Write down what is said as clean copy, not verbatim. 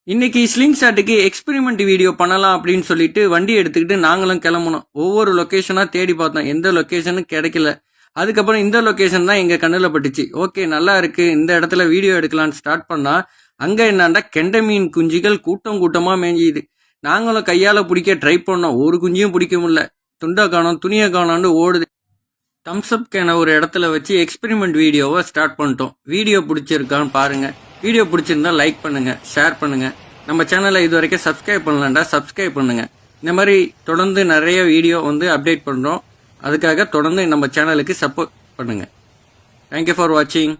இன்னைக்கு sling ஷாட்டுக்கு experiment video பண்ணலாம் அப்படின்னு சொல்லிட்டு வண்டி எடுத்துக்கிட்டு நாங்களும் கிளம்பணும். ஒவ்வொரு லொக்கேஷனா தேடி பார்த்தோம், எந்த லொக்கேஷனும் கிடைக்கல. அதுக்கப்புறம் இந்த லொக்கேஷன் தான் எங்க கண்ணில் பட்டுச்சு. ஓகே, நல்லா இருக்கு, இந்த இடத்துல வீடியோ எடுக்கலான்னு ஸ்டார்ட் பண்ணா அங்க என்னண்டா கெண்டை மீன் குஞ்சுகள் கூட்டம் கூட்டமா மேஞ்சிது. நாங்களும் கையால பிடிக்க ட்ரை பண்ணோம், ஒரு குஞ்சியும் பிடிக்க முடியல. துண்டை காணோம், துணியை காணோன்னு ஓடுது. தம்ஸ்அப் கேனை ஒரு இடத்துல வச்சு எக்ஸ்பெரிமெண்ட் வீடியோவை ஸ்டார்ட் பண்ணிட்டோம். வீடியோ பிடிச்சிருக்கான்னு பாருங்க. வீடியோ பிடிச்சிருந்தா லைக் பண்ணுங்க, ஷேர் பண்ணுங்க. நம்ம சேனலை இது வரைக்கும் சப்ஸ்கிரைப் பண்ணலாம்டா, சப்ஸ்கிரைப் பண்ணுங்க. இந்த மாதிரி தொடர்ந்து நிறைய வீடியோ அப்டேட் பண்றோம். அதுக்காக தொடர்ந்து நம்ம சேனலுக்கு சப்போர்ட் பண்ணுங்க. தேங்க்யூ ஃபார் வாட்சிங்.